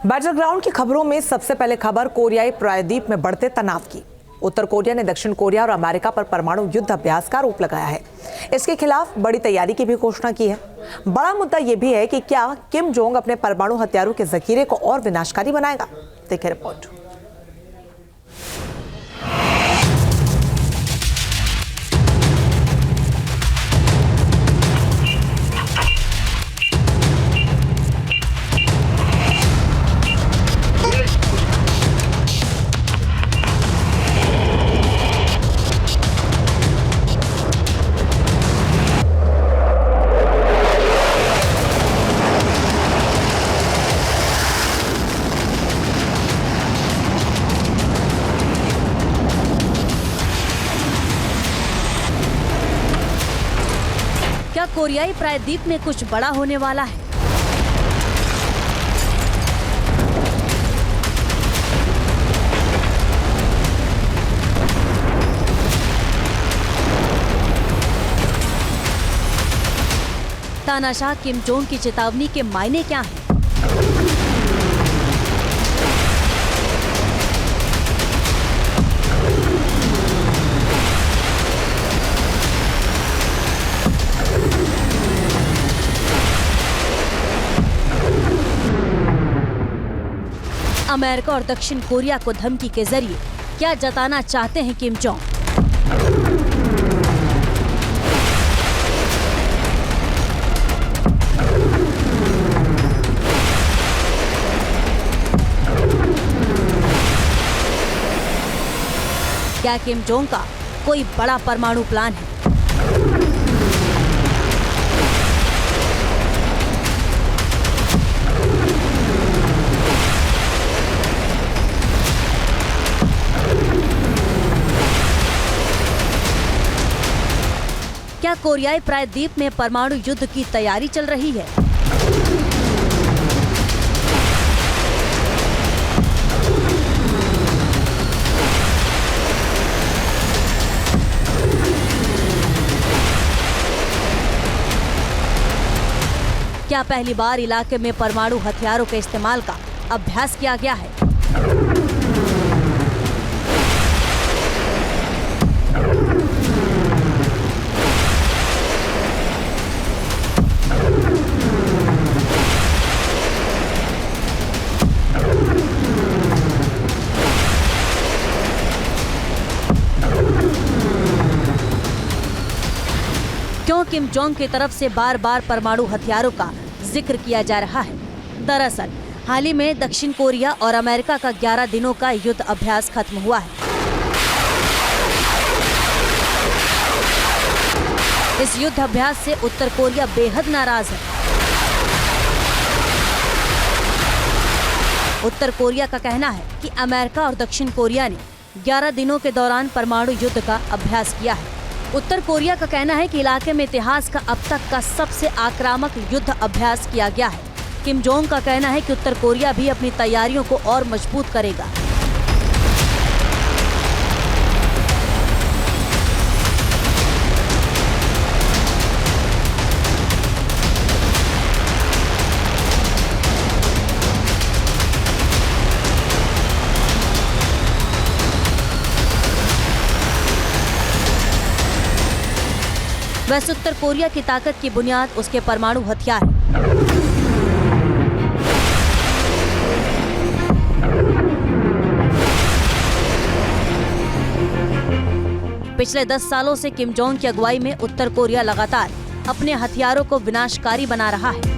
Battleground की खबरों में सबसे पहले खबर कोरियाई प्रायद्वीप में बढ़ते तनाव की। उत्तर कोरिया ने दक्षिण कोरिया और अमेरिका पर परमाणु युद्ध अभ्यास का आरोप लगाया है। इसके खिलाफ बड़ी तैयारी की भी घोषणा की है। बड़ा मुद्दा यह भी है कि क्या किम जोंग अपने परमाणु हथियारों के जखीरे को और विनाशकारी बनाएगा। देखिए रिपोर्ट। क्या कोरियाई प्रायद्वीप में कुछ बड़ा होने वाला है? तानाशाह किम जोंग की चेतावनी के मायने क्या हैं? अमेरिका और दक्षिण कोरिया को धमकी के जरिए क्या जताना चाहते हैं किम जोंग? क्या किम जोंग का कोई बड़ा परमाणु प्लान है? क्या कोरियाई प्रायद्वीप में परमाणु युद्ध की तैयारी चल रही है? क्या पहली बार इलाके में परमाणु हथियारों के इस्तेमाल का अभ्यास किया गया है? क्यों किम जोंग की तरफ से बार बार परमाणु हथियारों का जिक्र किया जा रहा है? दरअसल हाल ही में दक्षिण कोरिया और अमेरिका का 11 दिनों का युद्ध अभ्यास खत्म हुआ है। इस युद्ध अभ्यास से उत्तर कोरिया बेहद नाराज है। उत्तर कोरिया का कहना है कि अमेरिका और दक्षिण कोरिया ने 11 दिनों के दौरान परमाणु युद्ध का अभ्यास किया है। उत्तर कोरिया का कहना है कि इलाके में इतिहास का अब तक का सबसे आक्रामक युद्ध अभ्यास किया गया है। किम जोंग का कहना है कि उत्तर कोरिया भी अपनी तैयारियों को और मजबूत करेगा। वैसे उत्तर कोरिया की ताकत की बुनियाद उसके परमाणु हथियार है। पिछले 10 सालों से किम जोंग की अगुवाई में उत्तर कोरिया लगातार अपने हथियारों को विनाशकारी बना रहा है।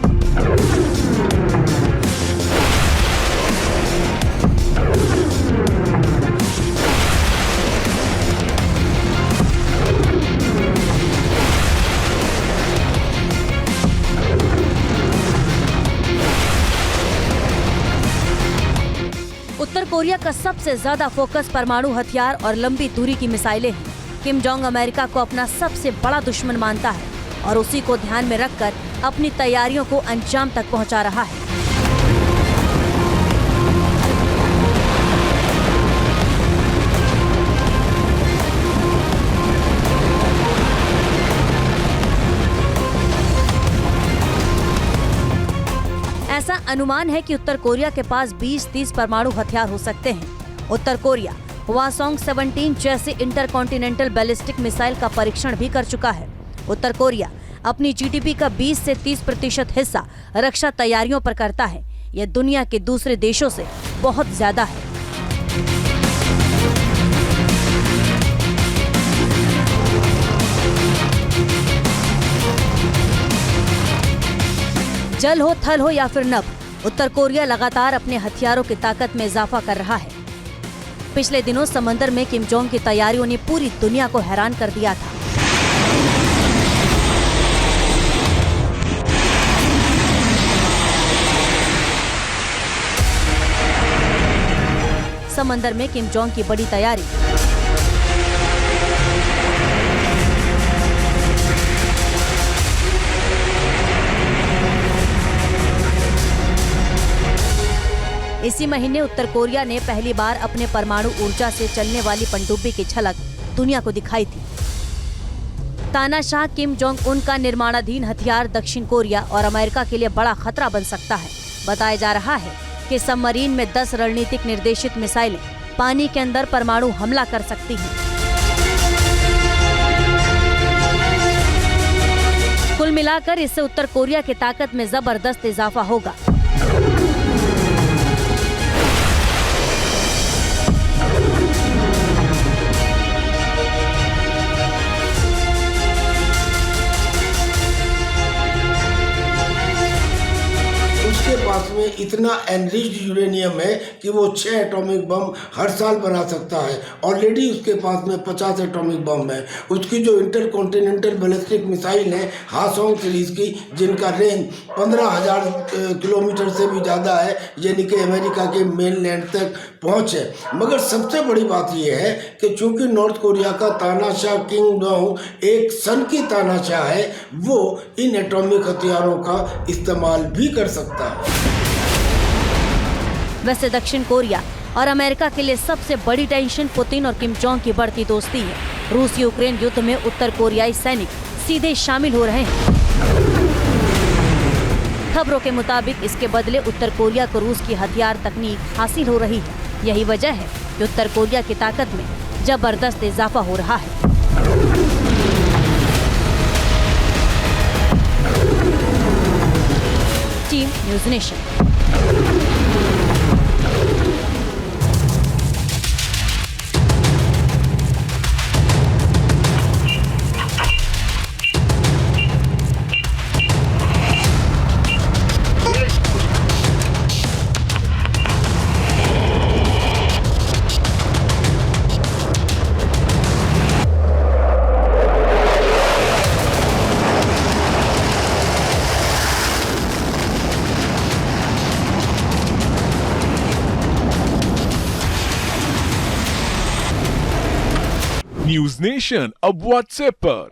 उत्तर कोरिया का सबसे ज्यादा फोकस परमाणु हथियार और लंबी दूरी की मिसाइलें हैं। किम जोंग अमेरिका को अपना सबसे बड़ा दुश्मन मानता है और उसी को ध्यान में रखकर अपनी तैयारियों को अंजाम तक पहुंचा रहा है। ऐसा अनुमान है कि उत्तर कोरिया के पास 20-30 परमाणु हथियार हो सकते हैं। उत्तर कोरिया हवासोंग 17 जैसे इंटरकॉन्टिनेंटल बैलिस्टिक मिसाइल का परीक्षण भी कर चुका है। उत्तर कोरिया अपनी जीडीपी का 20 से 30% हिस्सा रक्षा तैयारियों पर करता है। यह दुनिया के दूसरे देशों से बहुत ज्यादा है। जल हो, थल हो या फिर नभ, उत्तर कोरिया लगातार अपने हथियारों की ताकत में इजाफा कर रहा है। पिछले दिनों समंदर में किम जोंग की तैयारियों ने पूरी दुनिया को हैरान कर दिया था। समंदर में किम जोंग की बड़ी तैयारी। इसी महीने उत्तर कोरिया ने पहली बार अपने परमाणु ऊर्जा से चलने वाली पनडुब्बी की झलक दुनिया को दिखाई थी। तानाशाह किम जोंग उन का निर्माणाधीन हथियार दक्षिण कोरिया और अमेरिका के लिए बड़ा खतरा बन सकता है। बताया जा रहा है कि सबमरीन में 10 रणनीतिक निर्देशित मिसाइलें पानी के अंदर परमाणु हमला कर सकती हैं। कुल मिलाकर इससे उत्तर कोरिया की ताकत में जबरदस्त इजाफा होगा। उसके पास में इतना एनरिच्ड यूरेनियम है कि वो 6 एटॉमिक बम हर साल बना सकता है। ऑलरेडी उसके पास में 50 एटॉमिक बम है। उसकी जो इंटरकॉन्टिनेंटल बैलिस्टिक मिसाइल है हासोंग सीरीज की, जिनका रेंज 15,000 किलोमीटर से भी ज़्यादा है, यानी कि अमेरिका के मेन लैंड तक पहुँच है। मगर सबसे बड़ी बात यह है कि चूंकि नॉर्थ कोरिया का तानाशाह किम जोंग एक सन की तानाशाह है, वो इन एटॉमिक हथियारों का इस्तेमाल भी कर सकता है। वैसे दक्षिण कोरिया और अमेरिका के लिए सबसे बड़ी टेंशन पुतिन और किम जोंग की बढ़ती दोस्ती है। रूस यूक्रेन युद्ध में उत्तर कोरियाई सैनिक सीधे शामिल हो रहे हैं। खबरों के मुताबिक इसके बदले उत्तर कोरिया को रूस की हथियार तकनीक हासिल हो रही है। यही वजह है कि उत्तर कोरिया की ताकत में जबरदस्त इजाफा हो रहा है। Team news nation. News nation अब व्हाट्सएप पर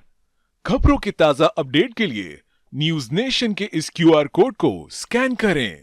खबरों की ताजा अपडेट के लिए न्यूज नेशन के इस QR कोड को स्कैन करें।